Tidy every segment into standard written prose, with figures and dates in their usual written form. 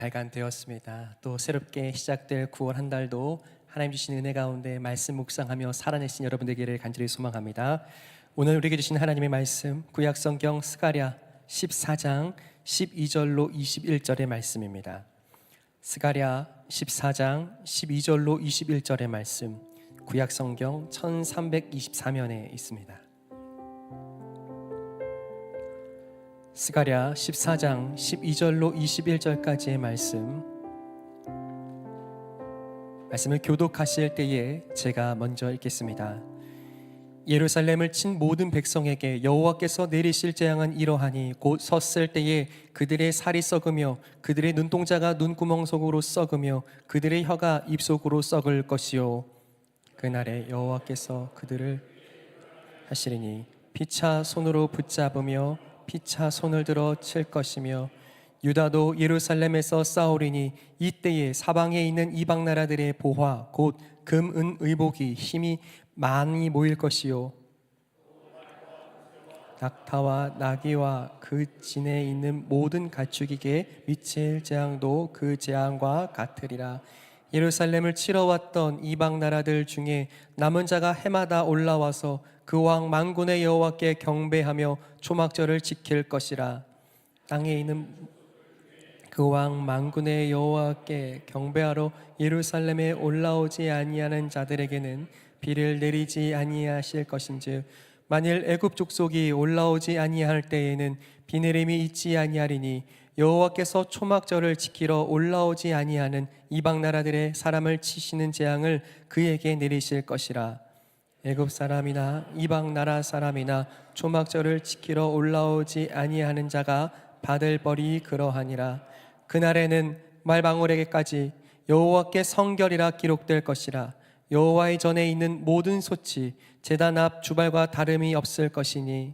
발간되었습니다. 또 새롭게 시작될 9월 한 달도 하나님 주신 은혜 가운데 말씀 묵상하며 살아내신 여러분 되기를 간절히 소망합니다. 오늘 우리에게 주신 하나님의 말씀 구약성경 스가랴 14장 12절로 21절의 말씀입니다. 스가랴 14장 12절로 21절의 말씀 구약성경 1324면에 있습니다. 스가랴 14장 12절로 21절까지의 말씀을 교독하실 때에 제가 먼저 읽겠습니다. 예루살렘을 친 모든 백성에게 여호와께서 내리실 재앙은 이러하니 곧 섰을 때에 그들의 살이 썩으며 그들의 눈동자가 눈구멍 속으로 썩으며 그들의 혀가 입 속으로 썩을 것이요 그날에 여호와께서 그들을 하시리니 피차 손으로 붙잡으며 피차 손을 들어 칠 것이며 유다도 예루살렘에서 싸우리니 이때에 사방에 있는 이방 나라들의 보화 곧 금, 은, 의복이 힘이 많이 모일 것이요 낙타와 나귀와 그 진에 있는 모든 가축에게 미칠 재앙도 그 재앙과 같으리라. 예루살렘을 치러 왔던 이방 나라들 중에 남은 자가 해마다 올라와서 그 왕 만군의 여호와께 경배하며 초막절을 지킬 것이라. 땅에 있는 그 왕 만군의 여호와께 경배하러 예루살렘에 올라오지 아니하는 자들에게는 비를 내리지 아니하실 것인즉 만일 애굽 족속이 올라오지 아니할 때에는 비 내림이 있지 아니하리니 여호와께서 초막절을 지키러 올라오지 아니하는 이방 나라들의 사람을 치시는 재앙을 그에게 내리실 것이라. 애굽 사람이나 이방 나라 사람이나 초막절을 지키러 올라오지 아니하는 자가 받을 벌이 그러하니라. 그날에는 말방울에게까지 여호와께 성결이라 기록될 것이라. 여호와의 전에 있는 모든 소치 제단 앞 주발과 다름이 없을 것이니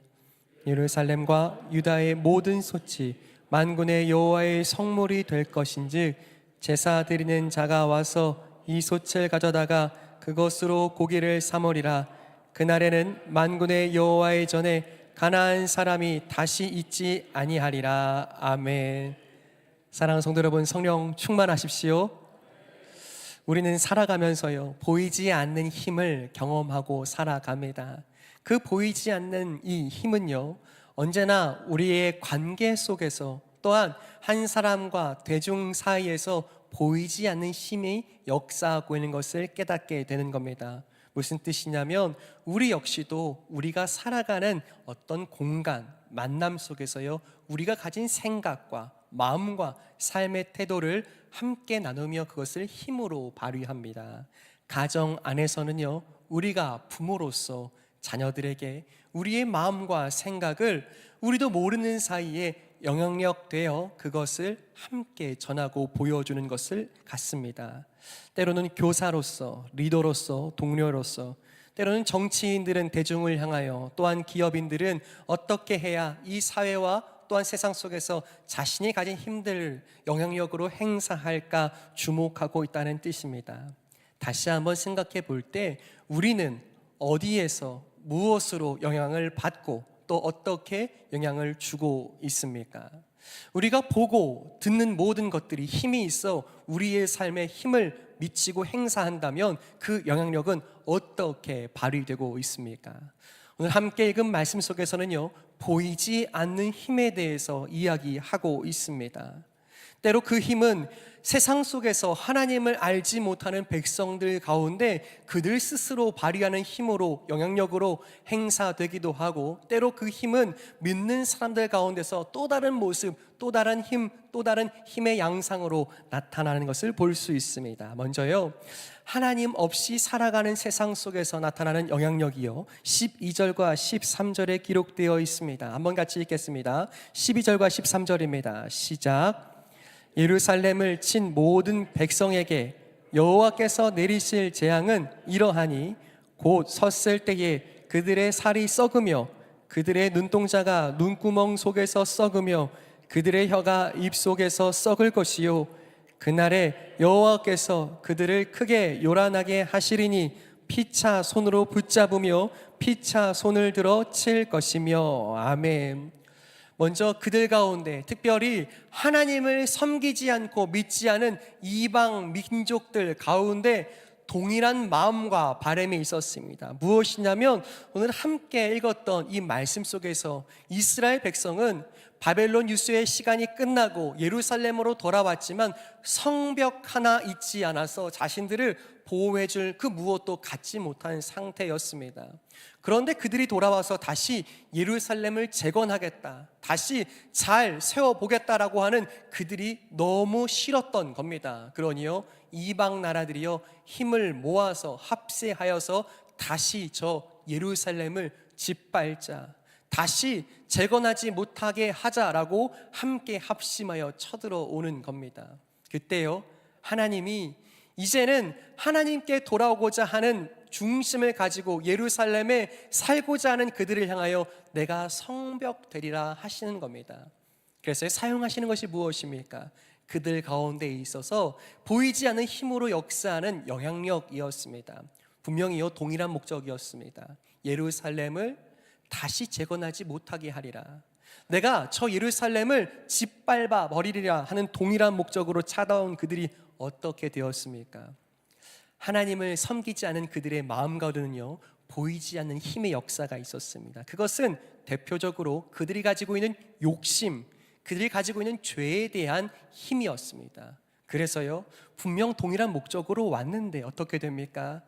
예루살렘과 유다의 모든 소치 만군의 여호와의 성물이 될 것인즉 제사 드리는 자가 와서 이 솥을 가져다가 그것으로 고기를 삼으리라. 그날에는 만군의 여호와의 전에 가나안 사람이 다시 있지 아니하리라. 아멘. 사랑하는 성도 여러분, 성령 충만하십시오. 우리는 살아가면서요 보이지 않는 힘을 경험하고 살아갑니다. 그 보이지 않는 이 힘은요 언제나 우리의 관계 속에서 또한 한 사람과 대중 사이에서 보이지 않는 힘이 역사하고 있는 것을 깨닫게 되는 겁니다. 무슨 뜻이냐면 우리 역시도 우리가 살아가는 어떤 공간, 만남 속에서요 우리가 가진 생각과 마음과 삶의 태도를 함께 나누며 그것을 힘으로 발휘합니다. 가정 안에서는요 우리가 부모로서 자녀들에게 우리의 마음과 생각을 우리도 모르는 사이에 영향력 되어 그것을 함께 전하고 보여주는 것을 같습니다. 때로는 교사로서, 리더로서, 동료로서, 때로는 정치인들은 대중을 향하여, 또한 기업인들은 어떻게 해야 이 사회와 또한 세상 속에서 자신이 가진 힘들 영향력으로 행사할까 주목하고 있다는 뜻입니다. 다시 한번 생각해 볼 때 우리는 어디에서 무엇으로 영향을 받고 또 어떻게 영향을 주고 있습니까? 우리가 보고 듣는 모든 것들이 힘이 있어 우리의 삶에 힘을 미치고 행사한다면 그 영향력은 어떻게 발휘되고 있습니까? 오늘 함께 읽은 말씀 속에서는요 보이지 않는 힘에 대해서 이야기하고 있습니다. 때로 그 힘은 세상 속에서 하나님을 알지 못하는 백성들 가운데 그들 스스로 발휘하는 힘으로 영향력으로 행사되기도 하고, 때로 그 힘은 믿는 사람들 가운데서 또 다른 모습, 또 다른 힘, 또 다른 힘의 양상으로 나타나는 것을 볼 수 있습니다. 먼저요 하나님 없이 살아가는 세상 속에서 나타나는 영향력이요 12절과 13절에 기록되어 있습니다. 한번 같이 읽겠습니다. 12절과 13절입니다. 시작. 예루살렘을 친 모든 백성에게 여호와께서 내리실 재앙은 이러하니 곧 섰을 때에 그들의 살이 썩으며 그들의 눈동자가 눈구멍 속에서 썩으며 그들의 혀가 입 속에서 썩을 것이요 그날에 여호와께서 그들을 크게 요란하게 하시리니 피차 손으로 붙잡으며 피차 손을 들어 칠 것이며. 아멘. 먼저 그들 가운데 특별히 하나님을 섬기지 않고 믿지 않은 이방 민족들 가운데 동일한 마음과 바람이 있었습니다. 무엇이냐면 오늘 함께 읽었던 이 말씀 속에서 이스라엘 백성은 바벨론 유수의 시간이 끝나고 예루살렘으로 돌아왔지만 성벽 하나 있지 않아서 자신들을 보호해줄 그 무엇도 갖지 못한 상태였습니다. 그런데 그들이 돌아와서 다시 예루살렘을 재건하겠다, 다시 잘 세워보겠다라고 하는 그들이 너무 싫었던 겁니다. 그러니요, 이방 나라들이요 힘을 모아서 합세하여서 다시 저 예루살렘을 짓밟자, 다시 재건하지 못하게 하자라고 함께 합심하여 쳐들어오는 겁니다. 그때요, 하나님이 이제는 하나님께 돌아오고자 하는 중심을 가지고 예루살렘에 살고자 하는 그들을 향하여 내가 성벽 되리라 하시는 겁니다. 그래서 사용하시는 것이 무엇입니까? 그들 가운데 있어서 보이지 않는 힘으로 역사하는 영향력이었습니다. 분명히요, 동일한 목적이었습니다. 예루살렘을 다시 재건하지 못하게 하리라, 내가 저 예루살렘을 짓밟아 버리리라 하는 동일한 목적으로 찾아온 그들이 어떻게 되었습니까? 하나님을 섬기지 않은 그들의 마음 가운데는요 보이지 않는 힘의 역사가 있었습니다. 그것은 대표적으로 그들이 가지고 있는 욕심, 그들이 가지고 있는 죄에 대한 힘이었습니다. 그래서요, 분명 동일한 목적으로 왔는데 어떻게 됩니까?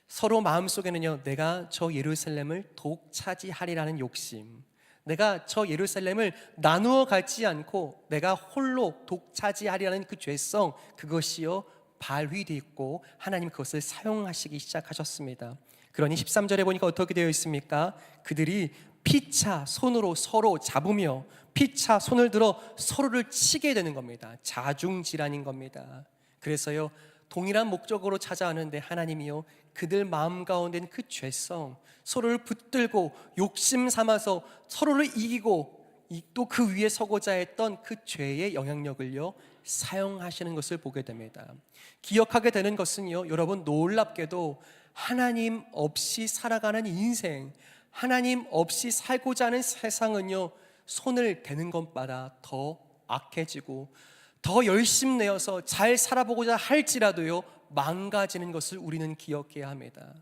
서로 마음속에는요, 내가 저 예루살렘을 독차지하리라는 욕심, 내가 저 예루살렘을 나누어 갖지 않고 내가 홀로 독차지하리라는 그 죄성, 그것이요 발휘되어 있고 하나님 그것을 사용하시기 시작하셨습니다. 그러니 13절에 보니까 어떻게 되어 있습니까? 그들이 피차 손으로 서로 잡으며 피차 손을 들어 서로를 치게 되는 겁니다. 자중질환인 겁니다. 그래서요, 동일한 목적으로 찾아왔는데 하나님이요 그들 마음 가운데 있는 그 죄성, 서로를 붙들고 욕심 삼아서 서로를 이기고 또 그 위에 서고자 했던 그 죄의 영향력을요 사용하시는 것을 보게 됩니다. 기억하게 되는 것은요, 여러분 놀랍게도 하나님 없이 살아가는 인생, 하나님 없이 살고자 하는 세상은요 손을 대는 것마다 더 악해지고 더 열심 내어서 잘 살아보고자 할지라도요 망가지는 것을 우리는 기억해야 합니다.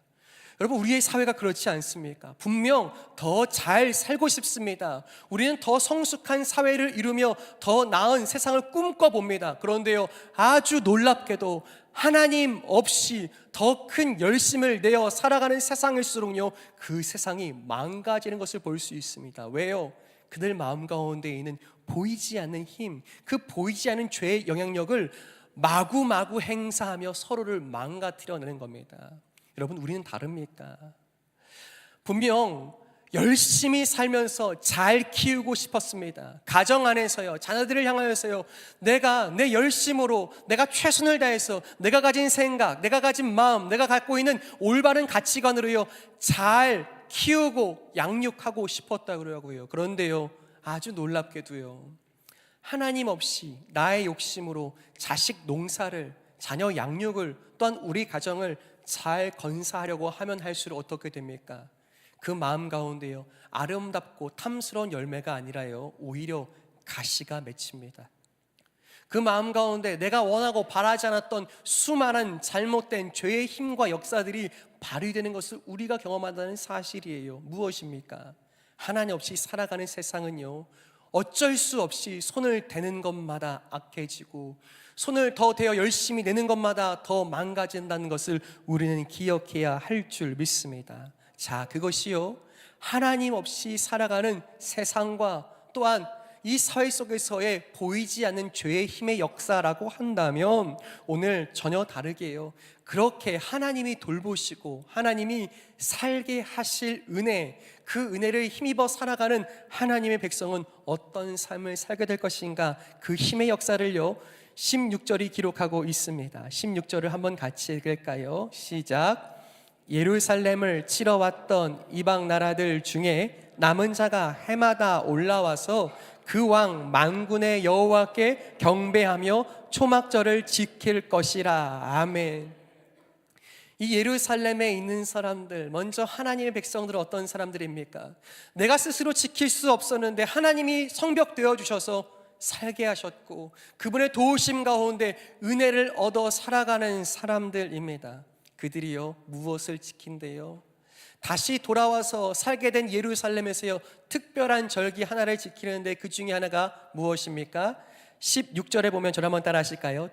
여러분, 우리의 사회가 그렇지 않습니까? 분명 더 잘 살고 싶습니다. 우리는 더 성숙한 사회를 이루며 더 나은 세상을 꿈꿔봅니다. 그런데요, 아주 놀랍게도 하나님 없이 더 큰 열심을 내어 살아가는 세상일수록요 그 세상이 망가지는 것을 볼 수 있습니다. 왜요? 그들 마음 가운데 있는 보이지 않는 힘, 그 보이지 않는 죄의 영향력을 마구마구 행사하며 서로를 망가뜨려내는 겁니다. 여러분, 우리는 다릅니까? 분명 열심히 살면서 잘 키우고 싶었습니다. 가정 안에서요, 자녀들을 향하여서요, 내가 내 열심으로, 내가 최선을 다해서 내가 가진 생각, 내가 가진 마음, 내가 갖고 있는 올바른 가치관으로요 잘 키우고 양육하고 싶었다 그러고요. 그런데요, 아주 놀랍게도요, 하나님 없이 나의 욕심으로 자식 농사를, 자녀 양육을, 또한 우리 가정을 잘 건사하려고 하면 할수록 어떻게 됩니까? 그 마음 가운데요 아름답고 탐스러운 열매가 아니라요 오히려 가시가 맺힙니다. 그 마음 가운데 내가 원하고 바라지 않았던 수많은 잘못된 죄의 힘과 역사들이 발휘되는 것을 우리가 경험한다는 사실이에요. 무엇입니까? 하나님 없이 살아가는 세상은요 어쩔 수 없이 손을 대는 것마다 악해지고 손을 더 대어 열심히 내는 것마다 더 망가진다는 것을 우리는 기억해야 할 줄 믿습니다. 자, 그것이요 하나님 없이 살아가는 세상과 또한 이 사회 속에서의 보이지 않는 죄의 힘의 역사라고 한다면 오늘 전혀 다르게요, 그렇게 하나님이 돌보시고 하나님이 살게 하실 은혜, 그 은혜를 힘입어 살아가는 하나님의 백성은 어떤 삶을 살게 될 것인가, 그 힘의 역사를요 16절이 기록하고 있습니다. 16절을 한번 같이 읽을까요? 시작. 예루살렘을 치러 왔던 이방 나라들 중에 남은 자가 해마다 올라와서 그 왕 만군의 여호와께 경배하며 초막절을 지킬 것이라. 아멘. 이 예루살렘에 있는 사람들, 먼저 하나님의 백성들은 어떤 사람들입니까? 내가 스스로 지킬 수 없었는데 하나님이 성벽 되어주셔서 살게 하셨고, 그분의 도우심 가운데 은혜를 얻어 살아가는 사람들입니다. 그들이요, 무엇을 지킨대요? 다시 돌아와서 살게 된 예루살렘에서요, 특별한 절기 하나를 지키는데, 그 중에 하나가 무엇입니까? 16절에 보면 저를 한번 따라 하실까요?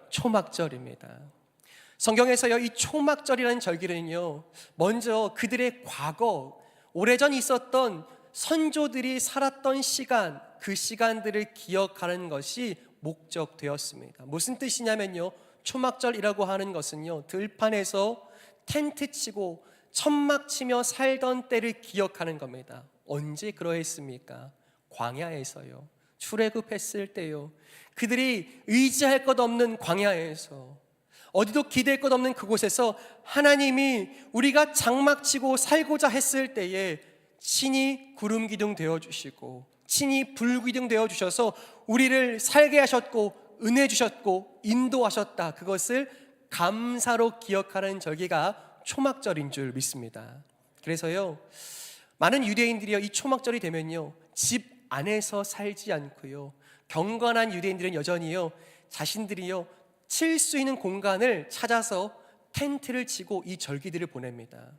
초막절입니다. 성경에서요, 이 초막절이라는 절기는요, 먼저 그들의 과거, 오래전 있었던 선조들이 살았던 시간, 그 시간들을 기억하는 것이 목적되었습니다. 무슨 뜻이냐면요, 초막절이라고 하는 것은요, 들판에서 텐트 치고 천막 치며 살던 때를 기억하는 겁니다. 언제 그러했습니까? 광야에서요, 출애굽했을 때요, 그들이 의지할 것 없는 광야에서, 어디도 기댈 것 없는 그곳에서 하나님이 우리가 장막치고 살고자 했을 때에 친히 구름 기둥 되어주시고 친히 불 기둥 되어주셔서 우리를 살게 하셨고 은혜 주셨고 인도하셨다. 그것을 감사로 기억하는 절기가 초막절인 줄 믿습니다. 그래서요, 많은 유대인들이요, 이 초막절이 되면요, 집 안에서 살지 않고요, 경건한 유대인들은 여전히요, 자신들이요 칠 수 있는 공간을 찾아서 텐트를 치고 이 절기들을 보냅니다.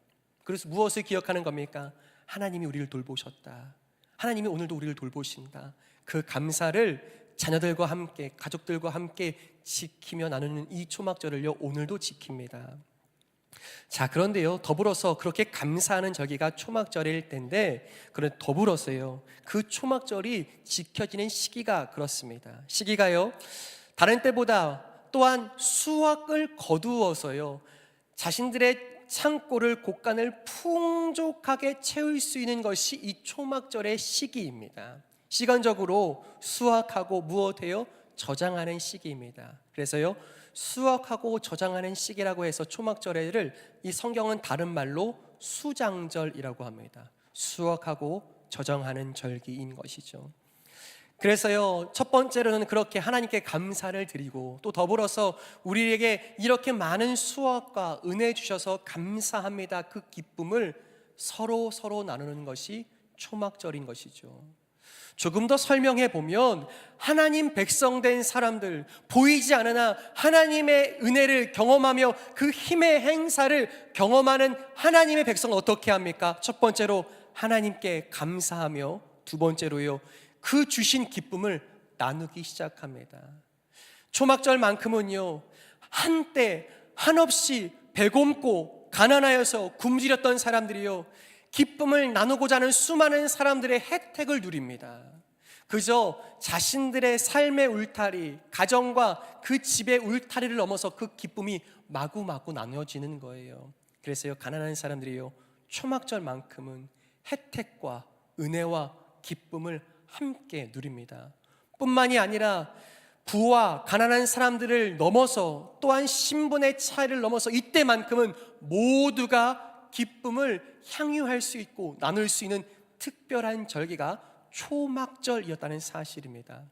그래서 무엇을 기억하는 겁니까? 하나님이 우리를 돌보셨다. 하나님이 오늘도 우리를 돌보신다. 그 감사를 자녀들과 함께, 가족들과 함께 지키며 나누는 이 초막절을요, 오늘도 지킵니다. 자, 그런데요, 더불어서 그렇게 감사하는 절기가 초막절일 텐데, 그런 더불어서요, 그 초막절이 지켜지는 시기가 그렇습니다. 시기가요, 다른 때보다 또한 수확을 거두어서요, 자신들의 창고를, 곳간을 풍족하게 채울 수 있는 것이 이 초막절의 시기입니다. 시간적으로 수확하고 무엇해요? 저장하는 시기입니다. 그래서요, 수확하고 저장하는 시기라고 해서 초막절을 이 성경은 다른 말로 수장절이라고 합니다. 수확하고 저장하는 절기인 것이죠. 그래서요, 첫 번째로는 그렇게 하나님께 감사를 드리고, 또 더불어서 우리에게 이렇게 많은 수확과 은혜 주셔서 감사합니다, 그 기쁨을 서로 나누는 것이 초막절인 것이죠. 조금 더 설명해 보면, 하나님 백성 된 사람들, 보이지 않으나 하나님의 은혜를 경험하며 그 힘의 행사를 경험하는 하나님의 백성은 어떻게 합니까? 첫 번째로 하나님께 감사하며, 두 번째로요, 그 주신 기쁨을 나누기 시작합니다. 초막절만큼은요, 한때 한없이 배고프고 가난하여서 굶주렸던 사람들이요, 기쁨을 나누고자 하는 수많은 사람들의 혜택을 누립니다. 그저 자신들의 삶의 울타리, 가정과 그 집의 울타리를 넘어서 그 기쁨이 마구마구 나눠지는 거예요. 그래서요, 가난한 사람들이요, 초막절만큼은 혜택과 은혜와 기쁨을 함께 누립니다. 뿐만이 아니라 부와 가난한 사람들을 넘어서, 또한 신분의 차이를 넘어서 이때만큼은 모두가 기쁨을 향유할 수 있고 나눌 수 있는 특별한 절기가 초막절이었다는 사실입니다.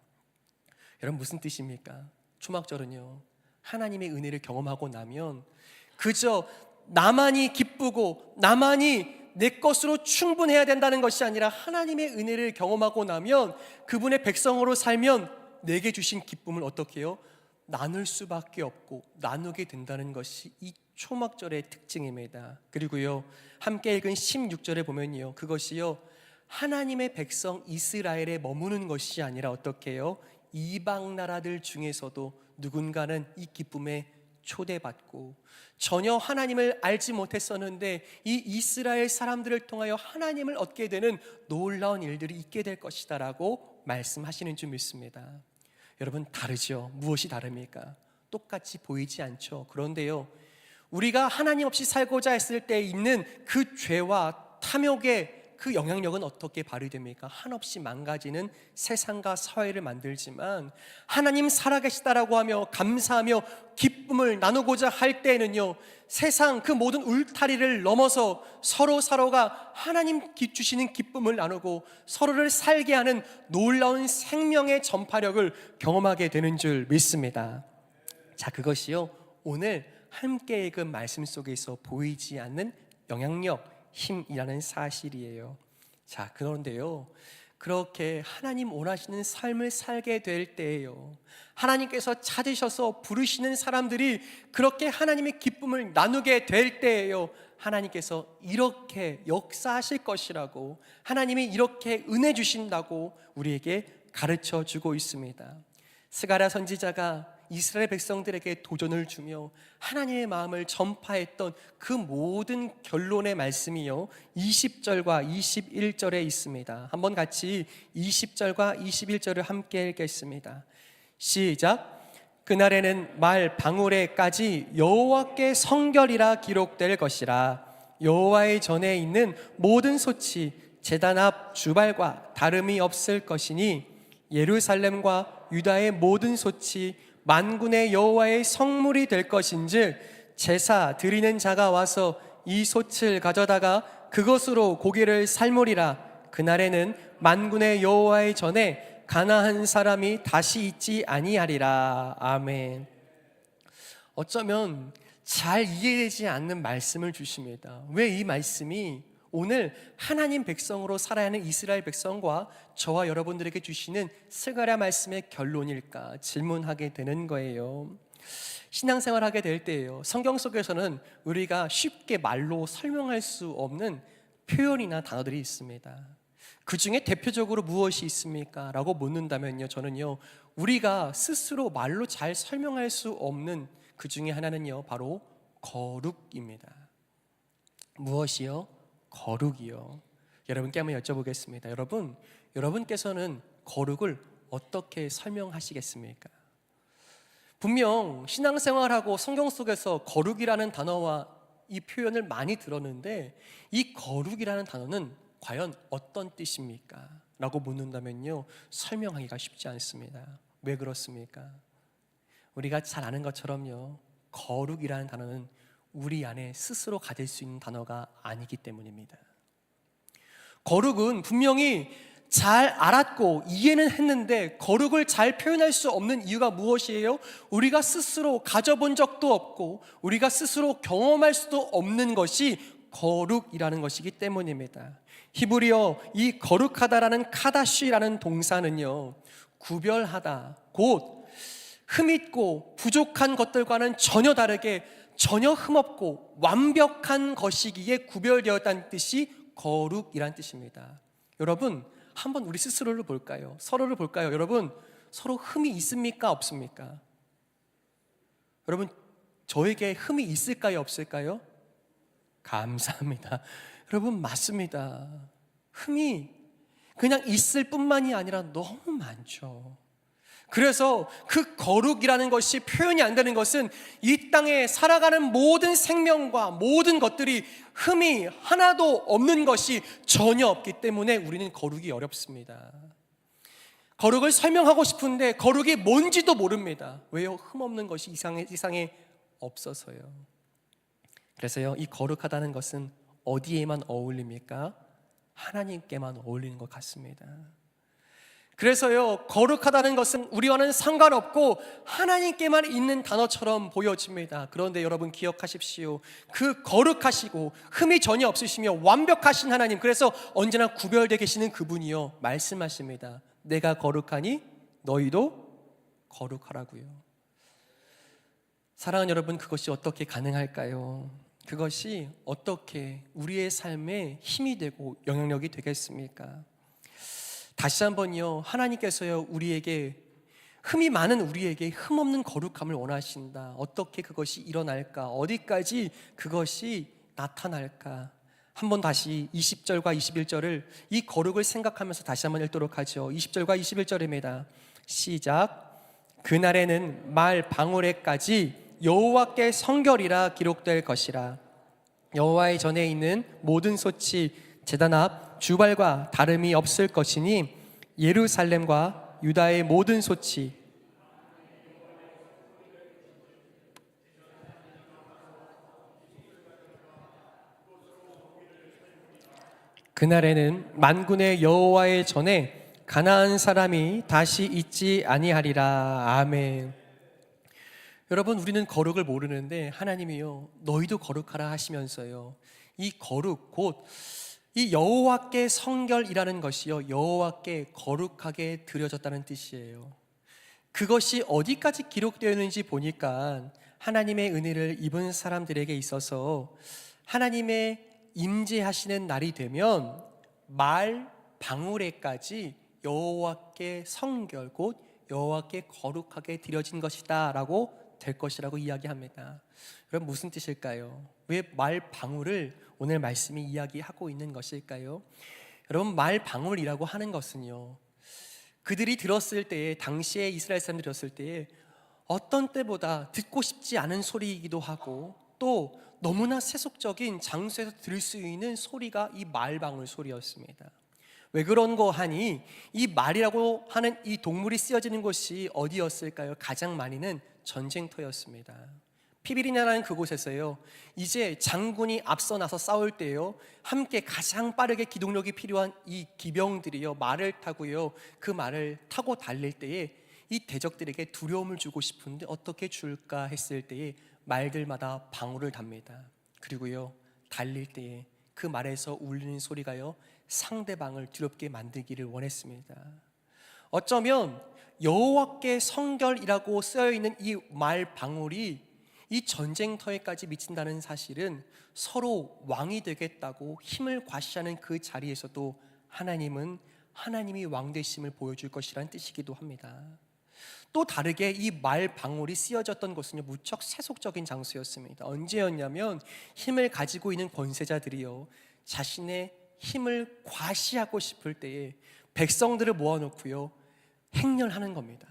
여러분, 무슨 뜻입니까? 초막절은요, 하나님의 은혜를 경험하고 나면 그저 나만이 기쁘고 나만이 내 것으로 충분해야 된다는 것이 아니라, 하나님의 은혜를 경험하고 나면, 그분의 백성으로 살면 내게 주신 기쁨을 어떻게 해요? 나눌 수밖에 없고 나누게 된다는 것이 이 초막절의 특징입니다. 그리고요, 함께 읽은 16절에 보면요, 그것이요, 하나님의 백성 이스라엘에 머무는 것이 아니라 어떻게 해요? 이방 나라들 중에서도 누군가는 이 기쁨에 초대받고, 전혀 하나님을 알지 못했었는데 이 이스라엘 사람들을 통하여 하나님을 얻게 되는 놀라운 일들이 있게 될 것이다 라고 말씀하시는 줄 믿습니다. 여러분, 다르죠? 무엇이 다릅니까? 똑같이 보이지 않죠? 그런데요, 우리가 하나님 없이 살고자 했을 때 있는 그 죄와 탐욕의 그 영향력은 어떻게 발휘됩니까? 한없이 망가지는 세상과 사회를 만들지만, 하나님 살아계시다라고 하며 감사하며 기쁨을 나누고자 할 때에는요, 세상 그 모든 울타리를 넘어서 서로가 하나님 주시는 기쁨을 나누고 서로를 살게 하는 놀라운 생명의 전파력을 경험하게 되는 줄 믿습니다. 자, 그것이요, 오늘 함께 읽은 말씀 속에서 보이지 않는 영향력, 힘이라는 사실이에요. 자, 그런데요, 그렇게 하나님 원하시는 삶을 살게 될 때예요, 하나님께서 찾으셔서 부르시는 사람들이 그렇게 하나님의 기쁨을 나누게 될 때예요, 하나님께서 이렇게 역사하실 것이라고, 하나님이 이렇게 은혜 주신다고 우리에게 가르쳐 주고 있습니다. 스가랴 선지자가 이스라엘 백성들에게 도전을 주며 하나님의 마음을 전파했던 그 모든 결론의 말씀이요, 20절과 21절에 있습니다. 한번 같이 20절과 21절을 함께 읽겠습니다. 시작. 그날에는 말 방울에까지 여호와께 성결이라 기록될 것이라. 여호와의 전에 있는 모든 솥이 제단 앞 주발과 다름이 없을 것이니 예루살렘과 유다의 모든 솥이 만군의 여호와의 성물이 될 것인즉 제사 드리는 자가 와서 이 솥을 가져다가 그것으로 고기를 삶으리라. 그날에는 만군의 여호와의 전에 가나한 사람이 다시 있지 아니하리라. 아멘. 어쩌면 잘 이해되지 않는 말씀을 주십니다. 왜 이 말씀이 오늘 하나님 백성으로 살아야 하는 이스라엘 백성과 저와 여러분들에게 주시는 스가랴 말씀의 결론일까 질문하게 되는 거예요. 신앙생활하게 될 때예요, 성경 속에서는 우리가 쉽게 말로 설명할 수 없는 표현이나 단어들이 있습니다. 그 중에 대표적으로 무엇이 있습니까? 라고 묻는다면요, 저는요, 우리가 스스로 말로 잘 설명할 수 없는 그 중에 하나는요, 바로 거룩입니다. 무엇이요? 거룩이요. 여러분께 한번 여쭤보겠습니다. 여러분께서는 거룩을 어떻게 설명하시겠습니까? 분명 신앙생활하고 성경 속에서 거룩이라는 단어와 이 표현을 많이 들었는데, 이 거룩이라는 단어는 과연 어떤 뜻입니까? 라고 묻는다면요, 설명하기가 쉽지 않습니다. 왜 그렇습니까? 우리가 잘 아는 것처럼요, 거룩이라는 단어는 우리 안에 스스로 가질 수 있는 단어가 아니기 때문입니다. 거룩은 분명히 잘 알았고 이해는 했는데 거룩을 잘 표현할 수 없는 이유가 무엇이에요? 우리가 스스로 가져본 적도 없고 우리가 스스로 경험할 수도 없는 것이 거룩이라는 것이기 때문입니다. 히브리어 이 거룩하다라는 카다쉬라는 동사는요, 구별하다, 곧 흠있고 부족한 것들과는 전혀 다르게 전혀 흠없고 완벽한 것이기에 구별되었다는 뜻이 거룩이란 뜻입니다. 여러분, 한번 우리 스스로를 볼까요? 서로를 볼까요? 여러분, 서로 흠이 있습니까? 없습니까? 여러분, 저에게 흠이 있을까요? 없을까요? 감사합니다. 여러분, 맞습니다. 흠이 그냥 있을 뿐만이 아니라 너무 많죠. 그래서 그 거룩이라는 것이 표현이 안 되는 것은 이 땅에 살아가는 모든 생명과 모든 것들이 흠이 하나도 없는 것이 전혀 없기 때문에 우리는 거룩이 어렵습니다. 거룩을 설명하고 싶은데 거룩이 뭔지도 모릅니다. 왜요? 흠 없는 것이 이상에 없어서요. 그래서요, 이 거룩하다는 것은 어디에만 어울립니까? 하나님께만 어울리는 것 같습니다. 그래서요, 거룩하다는 것은 우리와는 상관없고 하나님께만 있는 단어처럼 보여집니다. 그런데 여러분 기억하십시오. 그 거룩하시고 흠이 전혀 없으시며 완벽하신 하나님, 그래서 언제나 구별되어 계시는 그분이요, 말씀하십니다. 내가 거룩하니 너희도 거룩하라고요. 사랑하는 여러분, 그것이 어떻게 가능할까요? 그것이 어떻게 우리의 삶에 힘이 되고 영향력이 되겠습니까? 다시 한번요, 하나님께서요, 우리에게 흠이 많은 우리에게 흠없는 거룩함을 원하신다. 어떻게 그것이 일어날까? 어디까지 그것이 나타날까? 한번 다시 20절과 21절을 이 거룩을 생각하면서 다시 한번 읽도록 하죠. 20절과 21절입니다. 시작. 그날에는 말 방울에까지 여호와께 성결이라 기록될 것이라. 여호와의 전에 있는 모든 솥이 제단 앞 주발과 다름이 없을 것이니 예루살렘과 유다의 모든 솥이 그날에는 만군의 여호와의 전에 가나안 사람이 다시 있지 아니하리라. 아멘. 여러분, 우리는 거룩을 모르는데 하나님이요 너희도 거룩하라 하시면서요, 이 거룩 곧 이 여호와께 성결이라는 것이요 여호와께 거룩하게 드려졌다는 뜻이에요. 그것이 어디까지 기록되어 있는지 보니까 하나님의 은혜를 입은 사람들에게 있어서 하나님의 임재하시는 날이 되면 말 방울에까지 여호와께 성결 곧 여호와께 거룩하게 드려진 것이다 라고 될 것이라고 이야기합니다. 그럼 무슨 뜻일까요? 왜 말 방울을 오늘 말씀이 이야기하고 있는 것일까요? 여러분, 말 방울이라고 하는 것은요, 그들이 들었을 때에, 당시에 이스라엘 사람들이 들었을 때에 어떤 때보다 듣고 싶지 않은 소리이기도 하고 또 너무나 세속적인 장소에서 들을 수 있는 소리가 이 말방울 소리였습니다. 왜 그런 거 하니 이 말이라고 하는 이 동물이 쓰여지는 곳이 어디였을까요? 가장 많이는 전쟁터였습니다. 피비리냐라는 그곳에서요, 이제 장군이 앞서 나서 싸울 때요, 함께 가장 빠르게 기동력이 필요한 이 기병들이요 말을 타고요, 그 말을 타고 달릴 때에 이 대적들에게 두려움을 주고 싶은데 어떻게 줄까 했을 때에 말들마다 방울을 답니다. 그리고요 달릴 때에 그 말에서 울리는 소리가요 상대방을 두렵게 만들기를 원했습니다. 어쩌면 여호와께 성결이라고 쓰여있는 이 말 방울이 이 전쟁터에까지 미친다는 사실은 서로 왕이 되겠다고 힘을 과시하는 그 자리에서도 하나님이 왕 되심을 보여줄 것이라는 뜻이기도 합니다. 또 다르게 이 말 방울이 쓰여졌던 곳은요 무척 세속적인 장소였습니다. 언제였냐면 힘을 가지고 있는 권세자들이요 자신의 힘을 과시하고 싶을 때에 백성들을 모아놓고요 행렬하는 겁니다.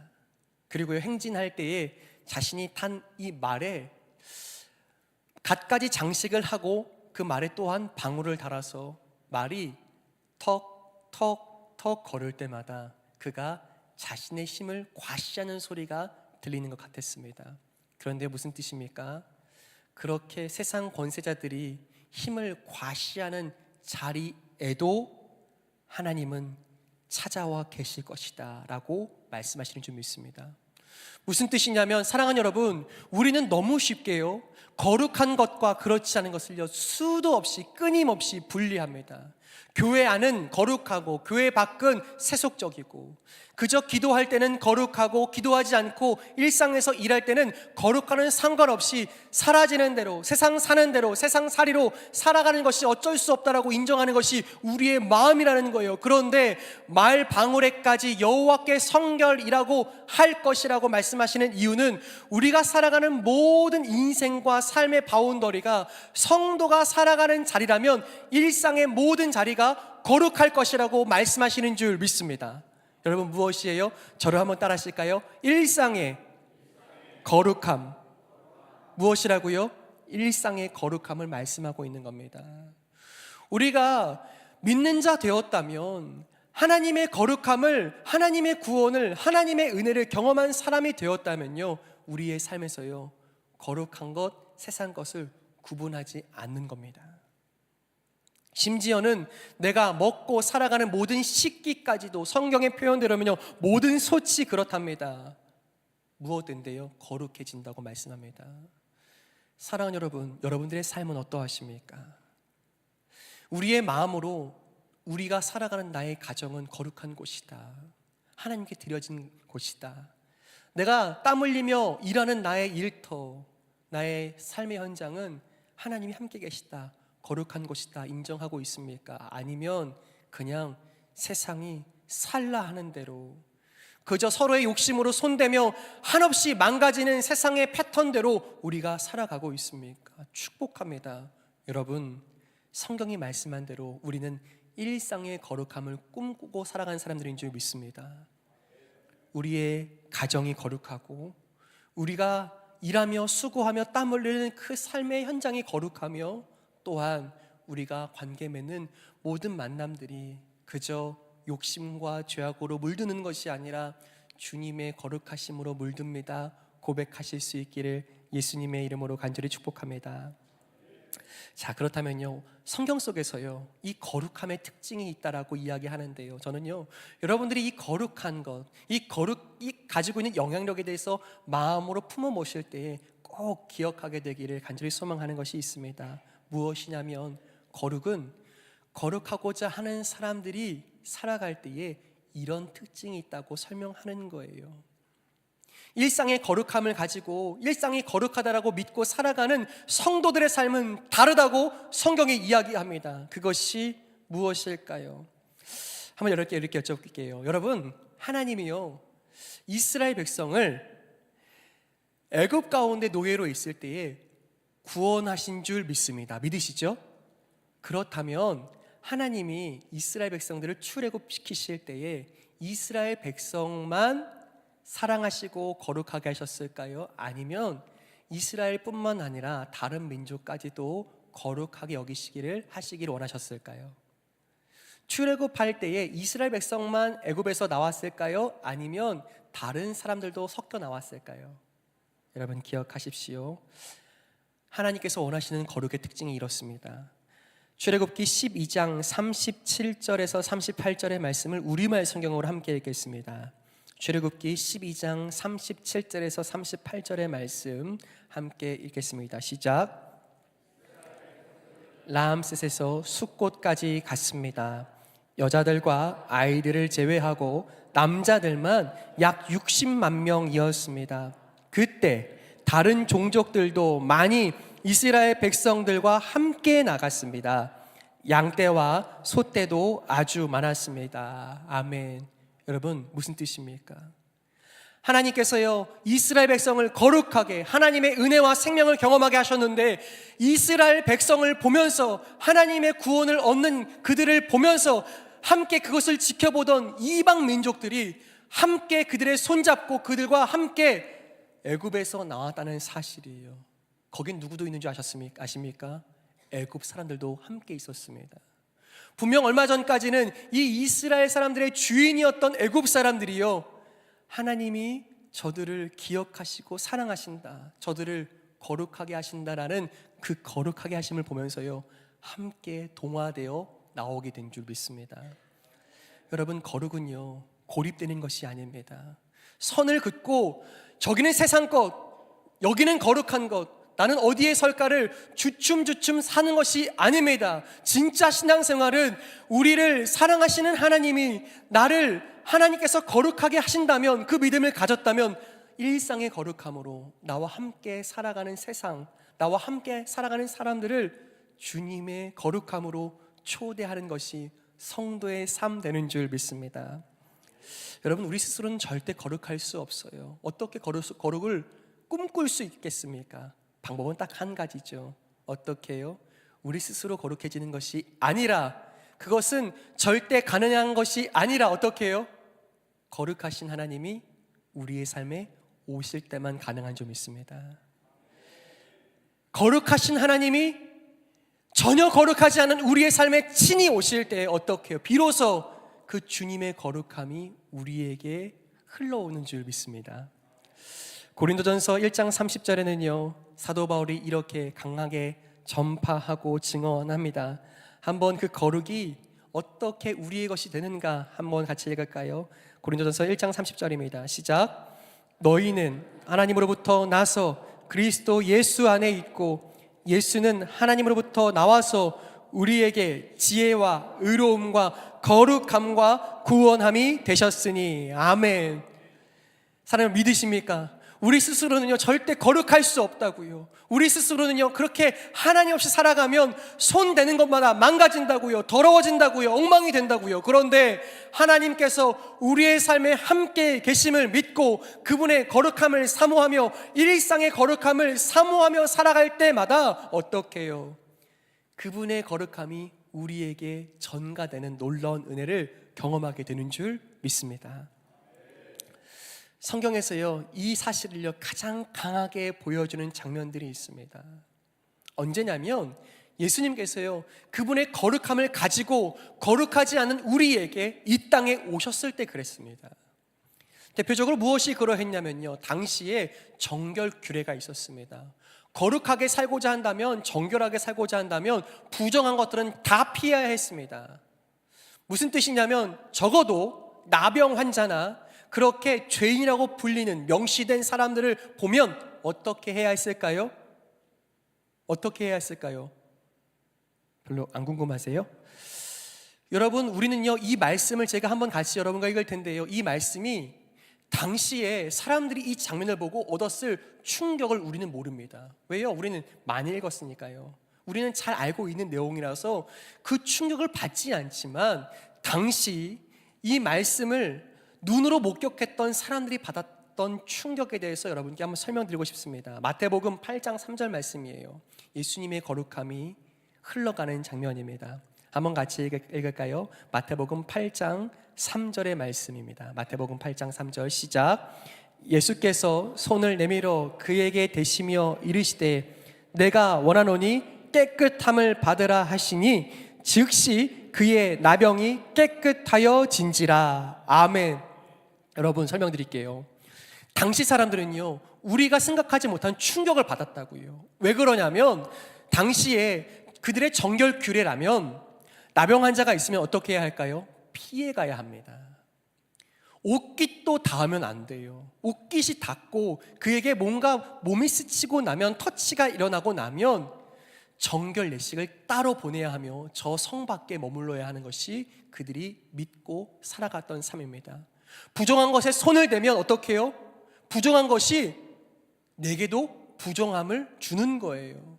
그리고요 행진할 때에 자신이 탄 이 말에 갖가지 장식을 하고 그 말에 또한 방울을 달아서 말이 턱턱턱 걸을 때마다 그가 자신의 힘을 과시하는 소리가 들리는 것 같았습니다. 그런데 무슨 뜻입니까? 그렇게 세상 권세자들이 힘을 과시하는 자리에도 하나님은 찾아와 계실 것이다 라고 말씀하시는 줄 믿습니다. 무슨 뜻이냐면, 사랑하는 여러분, 우리는 너무 쉽게요 거룩한 것과 그렇지 않은 것을요 수도 없이 끊임없이 분리합니다. 교회 안은 거룩하고 교회 밖은 세속적이고, 그저 기도할 때는 거룩하고 기도하지 않고 일상에서 일할 때는 거룩과는 상관없이 사라지는 대로, 세상 사는 대로, 세상 살이로 살아가는 것이 어쩔 수 없다라고 인정하는 것이 우리의 마음이라는 거예요. 그런데 말 방울에까지 여호와께 성결이라고 할 것이라고 말씀하시는 이유는 우리가 살아가는 모든 인생과 삶의 바운더리가 성도가 살아가는 자리라면 일상의 모든 자리가 거룩할 것이라고 말씀하시는 줄 믿습니다. 여러분, 무엇이에요? 저를 한번 따라 하실까요? 일상의 거룩함. 무엇이라고요? 일상의 거룩함을 말씀하고 있는 겁니다. 우리가 믿는 자 되었다면, 하나님의 거룩함을, 하나님의 구원을, 하나님의 은혜를 경험한 사람이 되었다면요 우리의 삶에서요 거룩한 것, 세상 것을 구분하지 않는 겁니다. 심지어는 내가 먹고 살아가는 모든 식기까지도 성경의 표현대로면요 모든 솥이 그렇답니다. 무엇인데요? 거룩해진다고 말씀합니다. 사랑하는 여러분, 여러분들의 삶은 어떠하십니까? 우리의 마음으로 우리가 살아가는 나의 가정은 거룩한 곳이다, 하나님께 드려진 곳이다, 내가 땀 흘리며 일하는 나의 일터, 나의 삶의 현장은 하나님이 함께 계시다, 거룩한 곳이다 인정하고 있습니까? 아니면 그냥 세상이 살라 하는 대로, 그저 서로의 욕심으로 손대며 한없이 망가지는 세상의 패턴대로 우리가 살아가고 있습니까? 축복합니다. 여러분, 성경이 말씀한 대로 우리는 일상의 거룩함을 꿈꾸고 살아가는 사람들인 줄 믿습니다. 우리의 가정이 거룩하고, 우리가 일하며 수고하며 땀 흘리는 그 삶의 현장이 거룩하며, 또한 우리가 관계 맺는 모든 만남들이 그저 욕심과 죄악으로 물드는 것이 아니라 주님의 거룩하심으로 물듭니다 고백하실 수 있기를 예수님의 이름으로 간절히 축복합니다. 자, 그렇다면요, 성경 속에서요 이 거룩함의 특징이 있다라고 이야기하는데요, 저는요 여러분들이 이 거룩한 것, 이 거룩이 가지고 있는 영향력에 대해서 마음으로 품어 모실 때 꼭 기억하게 되기를 간절히 소망하는 것이 있습니다. 무엇이냐면, 거룩은 거룩하고자 하는 사람들이 살아갈 때에 이런 특징이 있다고 설명하는 거예요. 일상의 거룩함을 가지고 일상이 거룩하다라고 믿고 살아가는 성도들의 삶은 다르다고 성경이 이야기합니다. 그것이 무엇일까요? 한번 이렇게 여쭤볼게요. 여러분, 하나님이요 이스라엘 백성을 애굽 가운데 노예로 있을 때에 구원하신 줄 믿습니다. 믿으시죠? 그렇다면 하나님이 이스라엘 백성들을 출애굽시키실 때에 이스라엘 백성만 사랑하시고 거룩하게 하셨을까요? 아니면 이스라엘뿐만 아니라 다른 민족까지도 거룩하게 여기시기를 하시기를 원하셨을까요? 출애굽할 때에 이스라엘 백성만 애굽에서 나왔을까요? 아니면 다른 사람들도 섞여 나왔을까요? 여러분 기억하십시오. 하나님께서 원하시는 거룩의 특징이 이렇습니다. 출애굽기 12장 37절에서 38절의 말씀을 우리말 성경으로 함께 읽겠습니다. 출애굽기 12장 37절에서 38절의 말씀 함께 읽겠습니다. 시작. 라암셋에서 숫곳까지 갔습니다. 여자들과 아이들을 제외하고 남자들만 약 60만 명이었습니다. 그때 다른 종족들도 많이 이스라엘 백성들과 함께 나갔습니다. 양떼와 소떼도 아주 많았습니다. 아멘. 여러분, 무슨 뜻입니까? 하나님께서요 이스라엘 백성을 거룩하게, 하나님의 은혜와 생명을 경험하게 하셨는데, 이스라엘 백성을 보면서 하나님의 구원을 얻는 그들을 보면서 함께 그것을 지켜보던 이방 민족들이 함께 그들의 손잡고 그들과 함께 애굽에서 나왔다는 사실이에요. 거긴 누구도 있는 줄 아십니까? 애굽 사람들도 함께 있었습니다. 분명 얼마 전까지는 이 이스라엘 사람들의 주인이었던 애굽 사람들이요 하나님이 저들을 기억하시고 사랑하신다, 저들을 거룩하게 하신다라는 그 거룩하게 하심을 보면서요 함께 동화되어 나오게 된 줄 믿습니다. 여러분, 거룩은요 고립되는 것이 아닙니다. 선을 긋고 저기는 세상 것, 여기는 거룩한 것, 나는 어디에 설까를 주춤주춤 사는 것이 아닙니다. 진짜 신앙생활은 우리를 사랑하시는 하나님이 나를, 하나님께서 거룩하게 하신다면, 그 믿음을 가졌다면 일상의 거룩함으로 나와 함께 살아가는 세상, 나와 함께 살아가는 사람들을 주님의 거룩함으로 초대하는 것이 성도의 삶 되는 줄 믿습니다. 여러분, 우리 스스로는 절대 거룩할 수 없어요. 어떻게 거룩을 꿈꿀 수 있겠습니까? 방법은 딱 한 가지죠. 어떻게 해요? 우리 스스로 거룩해지는 것이 아니라, 그것은 절대 가능한 것이 아니라 어떻게 해요? 거룩하신 하나님이 우리의 삶에 오실 때만 가능한 줄 믿습니다. 거룩하신 하나님이 전혀 거룩하지 않은 우리의 삶에 친히 오실 때 어떻게 해요? 비로소 그 주님의 거룩함이 우리에게 흘러오는 줄 믿습니다. 고린도전서 1장 30절에는요 사도 바울이 이렇게 강하게 전파하고 증언합니다. 한번 그 거룩이 어떻게 우리의 것이 되는가 한번 같이 읽을까요? 고린도전서 1장 30절입니다. 시작. 너희는 하나님으로부터 나서 그리스도 예수 안에 있고, 예수는 하나님으로부터 나와서 우리에게 지혜와 의로움과 거룩함과 구원함이 되셨으니. 아멘. 사랑을 믿으십니까? 우리 스스로는요 절대 거룩할 수 없다고요. 우리 스스로는요 그렇게 하나님 없이 살아가면 손 대는 것마다 망가진다고요, 더러워진다고요, 엉망이 된다고요. 그런데 하나님께서 우리의 삶에 함께 계심을 믿고 그분의 거룩함을 사모하며 일상의 거룩함을 사모하며 살아갈 때마다 어떻게 해요? 그분의 거룩함이 우리에게 전가되는 놀라운 은혜를 경험하게 되는 줄 믿습니다. 성경에서요 이 사실을요 가장 강하게 보여주는 장면들이 있습니다. 언제냐면 예수님께서요 그분의 거룩함을 가지고 거룩하지 않은 우리에게 이 땅에 오셨을 때 그랬습니다. 대표적으로 무엇이 그러했냐면요, 당시에 정결 규례가 있었습니다. 거룩하게 살고자 한다면, 정결하게 살고자 한다면 부정한 것들은 다 피해야 했습니다. 무슨 뜻이냐면 적어도 나병 환자나 그렇게 죄인이라고 불리는 명시된 사람들을 보면 어떻게 해야 했을까요? 어떻게 해야 했을까요? 별로 안 궁금하세요? 여러분, 우리는요, 이 말씀을 제가 한번 같이 여러분과 읽을 텐데요, 이 말씀이 당시에 사람들이 이 장면을 보고 얻었을 충격을 우리는 모릅니다. 왜요? 우리는 많이 읽었으니까요. 우리는 잘 알고 있는 내용이라서 그 충격을 받지 않지만, 당시 이 말씀을 눈으로 목격했던 사람들이 받았던 충격에 대해서 여러분께 한번 설명드리고 싶습니다. 마태복음 8장 3절 말씀이에요. 예수님의 거룩함이 흘러가는 장면입니다. 한번 같이 읽을까요? 마태복음 8장 3절의 말씀입니다. 마태복음 8장 3절 시작. 예수께서 손을 내밀어 그에게 대시며 이르시되 내가 원하노니 깨끗함을 받으라 하시니 즉시 그의 나병이 깨끗하여 진지라. 아멘. 여러분, 설명드릴게요. 당시 사람들은요, 우리가 생각하지 못한 충격을 받았다고요. 왜 그러냐면 당시에 그들의 정결 규례라면 나병 환자가 있으면 어떻게 해야 할까요? 피해 가야 합니다. 옷깃도 닿으면 안 돼요. 옷깃이 닿고 그에게 뭔가 몸이 스치고 나면, 터치가 일어나고 나면 정결 예식을 따로 보내야 하며 저 성 밖에 머물러야 하는 것이 그들이 믿고 살아갔던 삶입니다. 부정한 것에 손을 대면 어떻게 해요? 부정한 것이 내게도 부정함을 주는 거예요.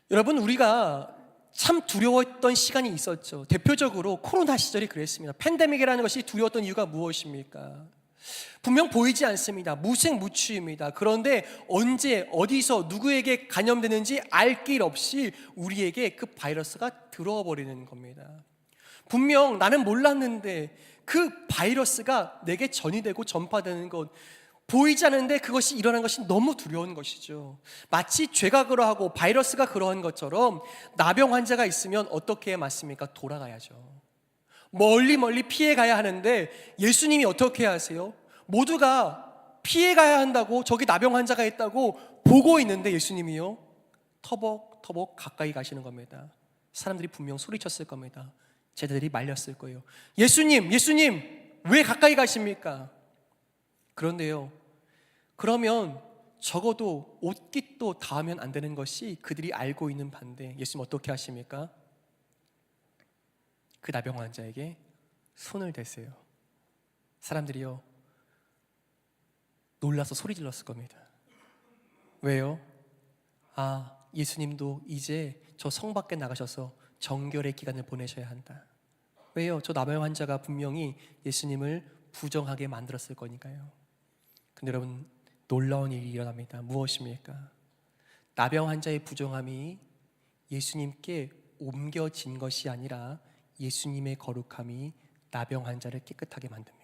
여러분, 우리가 참 두려웠던 시간이 있었죠. 대표적으로 코로나 시절이 그랬습니다. 팬데믹이라는 것이 두려웠던 이유가 무엇입니까? 분명 보이지 않습니다. 무색무취입니다. 그런데 언제 어디서 누구에게 감염되는지 알 길 없이 우리에게 그 바이러스가 들어와 버리는 겁니다. 분명 나는 몰랐는데 그 바이러스가 내게 전이되고 전파되는 것, 보이지 않는데 그것이 일어난 것이 너무 두려운 것이죠. 마치 죄가 그러하고 바이러스가 그러한 것처럼 나병 환자가 있으면 어떻게 맞습니까? 돌아가야죠. 멀리 피해 가야 하는데 예수님이 어떻게 하세요? 모두가 피해 가야 한다고, 저기 나병 환자가 있다고 보고 있는데 예수님이요, 터벅터벅 가까이 가시는 겁니다. 사람들이 분명 소리쳤을 겁니다. 제자들이 말렸을 거예요. 예수님 왜 가까이 가십니까? 그런데요, 그러면 적어도 옷깃도 닿으면 안 되는 것이 그들이 알고 있는 반대, 예수님 어떻게 하십니까? 그 나병 환자에게 손을 대세요. 사람들이요, 놀라서 소리 질렀을 겁니다. 왜요? 아, 예수님도 이제 저 성 밖에 나가셔서 정결의 기간을 보내셔야 한다. 왜요? 저 나병 환자가 분명히 예수님을 부정하게 만들었을 거니까요. 근데 여러분, 놀라운 일이 일어납니다. 무엇입니까? 나병 환자의 부정함이 예수님께 옮겨진 것이 아니라 예수님의 거룩함이 나병 환자를 깨끗하게 만듭니다.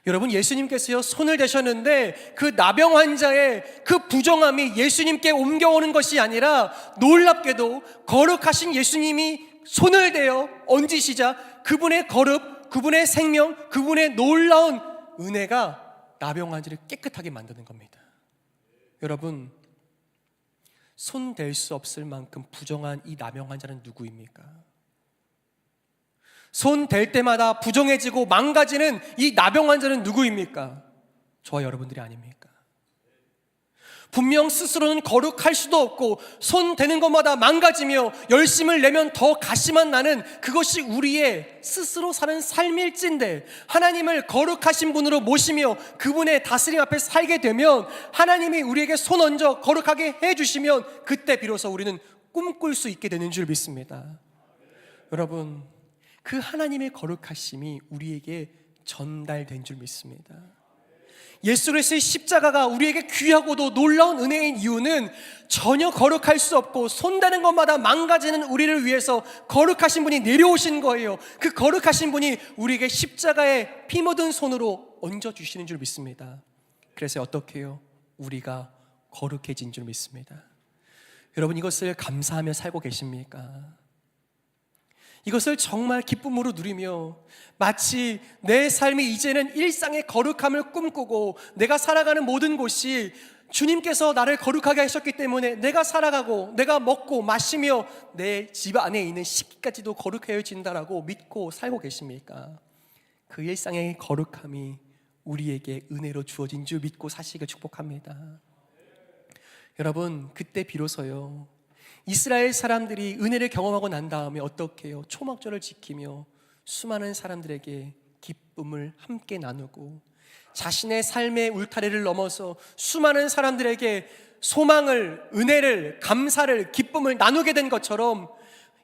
여러분, 예수님께서요, 손을 대셨는데 그 나병 환자의 그 부정함이 예수님께 옮겨오는 것이 아니라 놀랍게도 거룩하신 예수님이 손을 대어 얹으시자 그분의 거룩, 그분의 생명, 그분의 놀라운 은혜가 나병 환자를 깨끗하게 만드는 겁니다. 여러분, 손 댈 수 없을 만큼 부정한 이 나병 환자는 누구입니까? 손 댈 때마다 부정해지고 망가지는 이 나병 환자는 누구입니까? 저와 여러분들이 아닙니까? 분명 스스로는 거룩할 수도 없고 손 대는 것마다 망가지며 열심을 내면 더 가시만 나는 그것이 우리의 스스로 사는 삶일진데, 하나님을 거룩하신 분으로 모시며 그분의 다스림 앞에 살게 되면, 하나님이 우리에게 손 얹어 거룩하게 해주시면 그때 비로소 우리는 꿈꿀 수 있게 되는 줄 믿습니다. 여러분, 그 하나님의 거룩하심이 우리에게 전달된 줄 믿습니다. 예수 그리스도의 십자가가 우리에게 귀하고도 놀라운 은혜인 이유는 전혀 거룩할 수 없고 손대는 것마다 망가지는 우리를 위해서 거룩하신 분이 내려오신 거예요. 그 거룩하신 분이 우리에게 십자가에 피 묻은 손으로 얹어주시는 줄 믿습니다. 그래서 어떻게 해요? 우리가 거룩해진 줄 믿습니다. 여러분, 이것을 감사하며 살고 계십니까? 이것을 정말 기쁨으로 누리며 마치 내 삶이 이제는 일상의 거룩함을 꿈꾸고 내가 살아가는 모든 곳이 주님께서 나를 거룩하게 하셨기 때문에 내가 살아가고 내가 먹고 마시며 내 집 안에 있는 식기까지도 거룩해진다라고 믿고 살고 계십니까? 그 일상의 거룩함이 우리에게 은혜로 주어진 줄 믿고 사시길 축복합니다. 여러분, 그때 비로소요 이스라엘 사람들이 은혜를 경험하고 난 다음에 어떻게 해요? 초막절을 지키며 수많은 사람들에게 기쁨을 함께 나누고 자신의 삶의 울타리를 넘어서 수많은 사람들에게 소망을, 은혜를, 감사를, 기쁨을 나누게 된 것처럼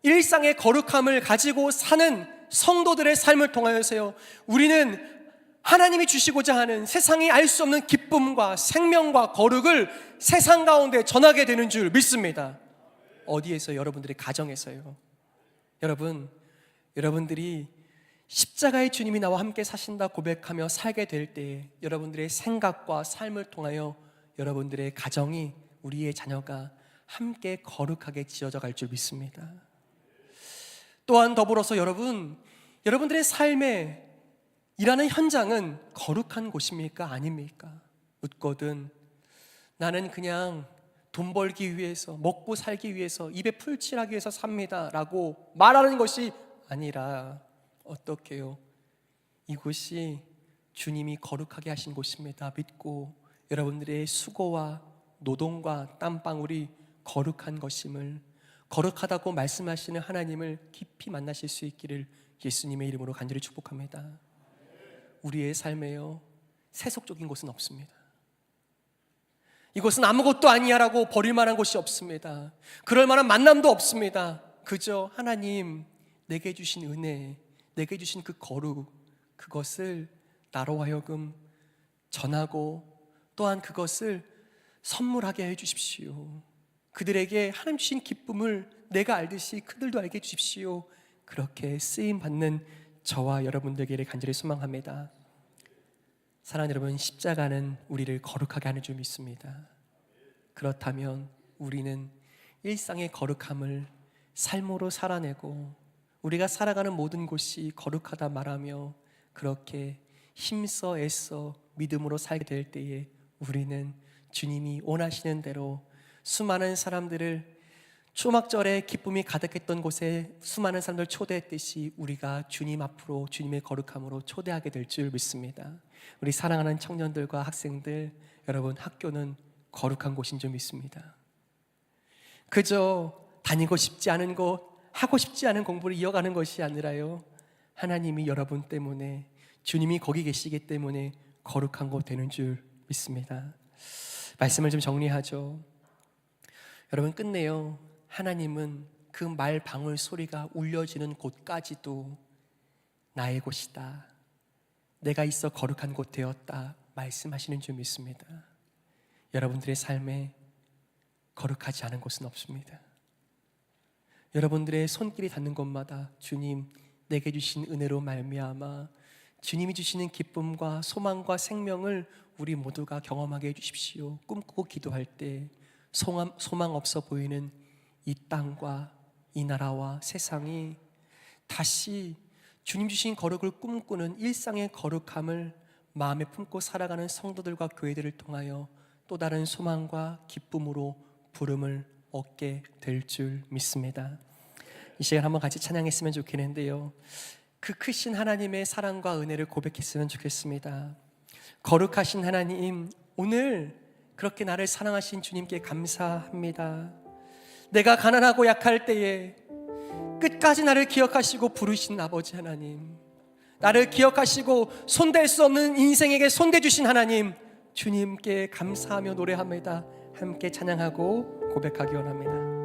일상의 거룩함을 가지고 사는 성도들의 삶을 통하여서요 우리는 하나님이 주시고자 하는 세상이 알 수 없는 기쁨과 생명과 거룩을 세상 가운데 전하게 되는 줄 믿습니다. 어디에서? 여러분들의 가정에서요. 여러분들이 십자가의 주님이 나와 함께 사신다 고백하며 살게 될 때 여러분들의 생각과 삶을 통하여 여러분들의 가정이, 우리의 자녀가 함께 거룩하게 지어져 갈 줄 믿습니다. 또한 더불어서 여러분들의 삶에 일하는 현장은 거룩한 곳입니까? 아닙니까? 묻거든 나는 그냥 돈 벌기 위해서, 먹고 살기 위해서, 입에 풀칠하기 위해서 삽니다 라고 말하는 것이 아니라 어떻게 해요? 이곳이 주님이 거룩하게 하신 곳입니다 믿고 여러분들의 수고와 노동과 땀방울이 거룩한 것임을, 거룩하다고 말씀하시는 하나님을 깊이 만나실 수 있기를 예수님의 이름으로 간절히 축복합니다. 우리의 삶에요 세속적인 곳은 없습니다. 이곳은 아무것도 아니야 라고 버릴 만한 곳이 없습니다. 그럴 만한 만남도 없습니다. 그저 하나님 내게 주신 은혜, 내게 주신 그 거룩, 그것을 나로 하여금 전하고 또한 그것을 선물하게 해주십시오. 그들에게 하나님 주신 기쁨을 내가 알듯이 그들도 알게 해주십시오. 그렇게 쓰임받는 저와 여러분들에게 간절히 소망합니다. 사랑하는 여러분, 십자가는 우리를 거룩하게 하는 줄 믿습니다. 그렇다면 우리는 일상의 거룩함을 삶으로 살아내고 우리가 살아가는 모든 곳이 거룩하다 말하며 그렇게 힘써 애써 믿음으로 살게 될 때에 우리는 주님이 원하시는 대로 수많은 사람들을 초막절에 기쁨이 가득했던 곳에 수많은 사람들 초대했듯이 우리가 주님 앞으로 주님의 거룩함으로 초대하게 될 줄 믿습니다. 우리 사랑하는 청년들과 학생들, 여러분, 학교는 거룩한 곳인 줄 믿습니다. 그저 다니고 싶지 않은 곳, 하고 싶지 않은 공부를 이어가는 것이 아니라요 하나님이 여러분 때문에, 주님이 거기 계시기 때문에 거룩한 곳 되는 줄 믿습니다. 말씀을 좀 정리하죠. 여러분, 끝내요 하나님은 그 말 방울 소리가 울려지는 곳까지도 나의 곳이다, 내가 있어 거룩한 곳 되었다 말씀하시는 줄 믿습니다. 여러분들의 삶에 거룩하지 않은 곳은 없습니다. 여러분들의 손길이 닿는 곳마다 주님 내게 주신 은혜로 말미암아 주님이 주시는 기쁨과 소망과 생명을 우리 모두가 경험하게 해주십시오. 꿈꾸고 기도할 때 소망 없어 보이는 이 땅과 이 나라와 세상이 다시 주님 주신 거룩을 꿈꾸는 일상의 거룩함을 마음에 품고 살아가는 성도들과 교회들을 통하여 또 다른 소망과 기쁨으로 부름을 얻게 될 줄 믿습니다. 이 시간 한번 같이 찬양했으면 좋겠는데요, 그 크신 하나님의 사랑과 은혜를 고백했으면 좋겠습니다. 거룩하신 하나님, 오늘 그렇게 나를 사랑하신 주님께 감사합니다. 내가 가난하고 약할 때에 끝까지 나를 기억하시고 부르신 아버지 하나님, 나를 기억하시고 손댈 수 없는 인생에게 손대주신 하나님, 주님께 감사하며 노래합니다. 함께 찬양하고 고백하기 원합니다.